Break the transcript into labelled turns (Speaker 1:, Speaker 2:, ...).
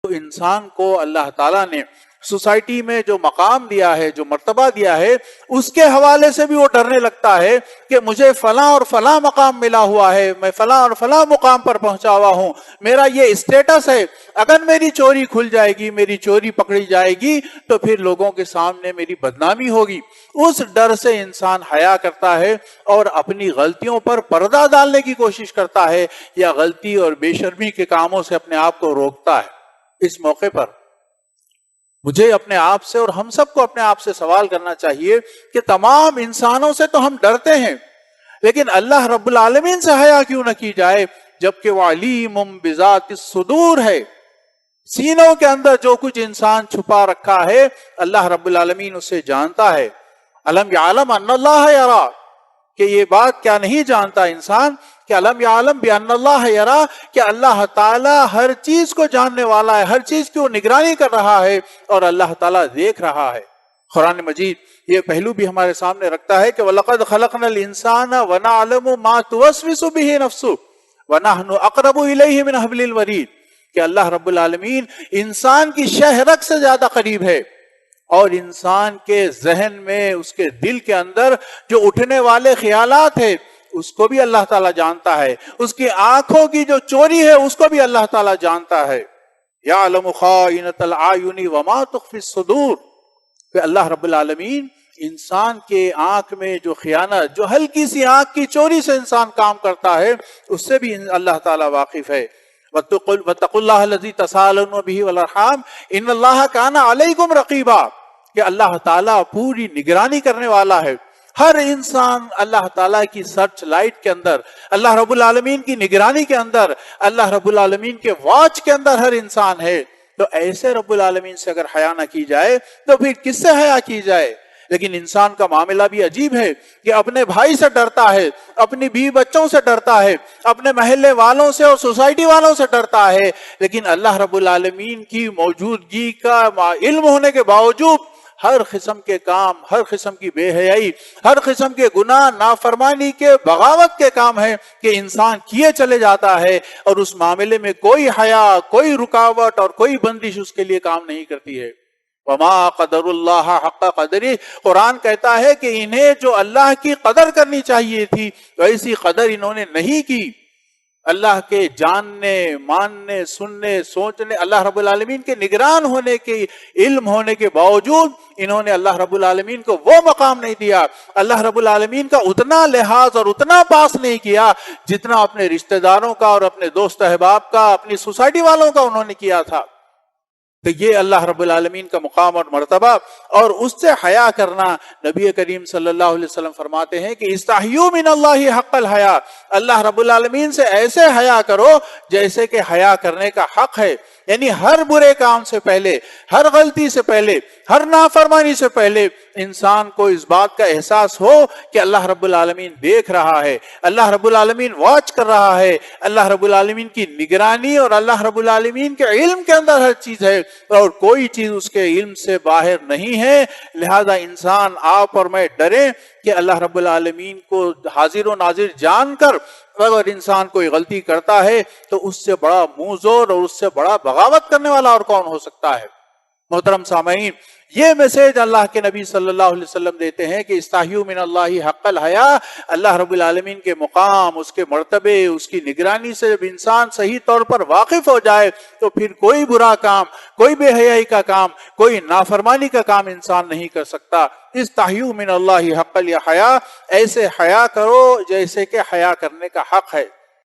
Speaker 1: تو انسان کو اللہ تعالیٰ نے سوسائٹی میں جو مقام دیا ہے، جو مرتبہ دیا ہے، اس کے حوالے سے بھی وہ ڈرنے لگتا ہے کہ مجھے فلاں اور فلاں مقام ملا ہوا ہے، میں فلاں اور فلاں مقام پر پہنچا ہوا ہوں، میرا یہ اسٹیٹس ہے، اگر میری چوری کھل جائے گی، میری چوری پکڑی جائے گی تو پھر لوگوں کے سامنے میری بدنامی ہوگی۔ اس ڈر سے انسان حیا کرتا ہے اور اپنی غلطیوں پر پردہ ڈالنے کی کوشش کرتا ہے، یا غلطی اور بے شرمی کے کاموں سے اپنے آپ کو روکتا ہے۔ اس موقع پر مجھے اپنے آپ سے اور ہم سب کو اپنے آپ سے سوال کرنا چاہیے کہ تمام انسانوں سے تو ہم ڈرتے ہیں، لیکن اللہ رب العالمین سے حیا کیوں نہ کی جائے، جبکہ وہ علیم بذات الصدور ہے۔ سینوں کے اندر جو کچھ انسان چھپا رکھا ہے اللہ رب العالمین اسے جانتا ہے۔ الم یعلم ان اللہ یرا، کہ یہ بات کیا نہیں جانتا انسان کہ الم یعلم بان اللہ یرا، کہ اللہ تعالی ہر چیز کو جاننے والا ہے، ہر چیز کی وہ نگرانی کر رہا ہے اور اللہ تعالی دیکھ رہا ہے۔ قرآن مجید یہ پہلو بھی ہمارے سامنے رکھتا ہے کہ وَلَقَدْ خَلَقْنَا الْإِنسَانَ وَنَعْلَمُ مَا تُوَسْوِسُ بِهِ نَفْسُهُ وَنَحْنُ أَقْرَبُ إِلَيْهِ مِنْ حَبْلِ الْوَرِيدِ، کہ اللہ رب العالمین انسان کی شہ رگ سے زیادہ قریب ہے، اور انسان کے ذہن میں، اس کے دل کے اندر جو اٹھنے والے خیالات ہیں اس کو بھی اللہ تعالیٰ جانتا ہے، اس کی آنکھوں کی جو چوری ہے اس کو بھی اللہ تعالیٰ جانتا ہے۔ یعلم خائنۃ الاعین وما تخفی الصدور، کہ اللہ رب العالمین انسان کے آنکھ میں جو خیانت، جو ہلکی سی آنکھ کی چوری سے انسان کام کرتا ہے، اس سے بھی اللہ تعالیٰ واقف ہے۔ وَاتَّقُوا اللَّهَ الَّذِي تَسَاءَلُونَ بِهِ وَالْأَرْحَامَ إِنَّ اللَّهَ كَانَ عَلَيْكُمْ رَقِيبًا، کہ اللہ تعالیٰ پوری نگرانی کرنے والا ہے۔ ہر انسان اللہ تعالیٰ کی سرچ لائٹ کے اندر، اللہ رب العالمین کی نگرانی کے اندر، اللہ رب العالمین کے واچ کے اندر ہر انسان ہے۔ تو ایسے رب العالمین سے اگر حیا نہ کی جائے تو پھر کس سے حیا کی جائے؟ لیکن انسان کا معاملہ بھی عجیب ہے کہ اپنے بھائی سے ڈرتا ہے، اپنی بیوی بچوں سے ڈرتا ہے، اپنے محلے والوں سے اور سوسائٹی والوں سے ڈرتا ہے، لیکن اللہ رب العالمین کی موجودگی کا علم ہونے کے باوجود ہر قسم کے کام، ہر قسم کی بے حیائی، ہر قسم کے گناہ، نافرمانی کے، بغاوت کے کام ہیں کہ انسان کیے چلے جاتا ہے، اور اس معاملے میں کوئی حیا، کوئی رکاوٹ اور کوئی بندش اس کے لیے کام نہیں کرتی ہے۔ وما قدر اللہ حق قدری، قرآن کہتا ہے کہ انہیں جو اللہ کی قدر کرنی چاہیے تھی ویسی قدر انہوں نے نہیں کی۔ اللہ کے جاننے، ماننے، سننے، سوچنے، اللہ رب العالمین کے نگران ہونے کے علم ہونے کے باوجود انہوں نے اللہ رب العالمین کو وہ مقام نہیں دیا، اللہ رب العالمین کا اتنا لحاظ اور اتنا پاس نہیں کیا جتنا اپنے رشتہ داروں کا اور اپنے دوست احباب کا، اپنی سوسائٹی والوں کا انہوں نے کیا تھا۔ تو یہ اللہ رب العالمین کا مقام اور مرتبہ، اور اس سے حیا کرنا، نبی کریم صلی اللہ علیہ وسلم فرماتے ہیں کہ استحیوا من اللہ حق الحیا، اللہ رب العالمین سے ایسے حیا کرو جیسے کہ حیا کرنے کا حق ہے۔ یعنی ہر برے کام سے پہلے، ہر غلطی سے پہلے، ہر نافرمانی سے پہلے انسان کو اس بات کا احساس ہو کہ اللہ رب العالمین دیکھ رہا ہے، اللہ رب العالمین واچ کر رہا ہے، اللہ رب العالمین کی نگرانی اور اللہ رب العالمین کے علم کے اندر ہر چیز ہے، اور کوئی چیز اس کے علم سے باہر نہیں ہے۔ لہذا انسان، آپ اور میں ڈریں کہ اللہ رب العالمین کو حاضر و ناظر جان کر اگر انسان کوئی غلطی کرتا ہے تو اس سے بڑا منہ اور اس سے بڑا بغاوت کرنے والا اور کون ہو سکتا ہے؟ محترم سامعین، یہ میسج اللہ کے نبی صلی اللہ علیہ وسلم دیتے ہیں کہ استحیوا من اللہ حق الحیا، اللہ رب العالمین کے مقام، اس کے مرتبے، اس کی نگرانی سے جب انسان صحیح طور پر واقف ہو جائے تو پھر کوئی برا کام، کوئی بے حیائی کا کام، کوئی نافرمانی کا کام انسان نہیں کر سکتا۔ استحیوا من اللہ حق الحیا، ایسے حیا کرو جیسے کہ حیا کرنے کا حق ہے۔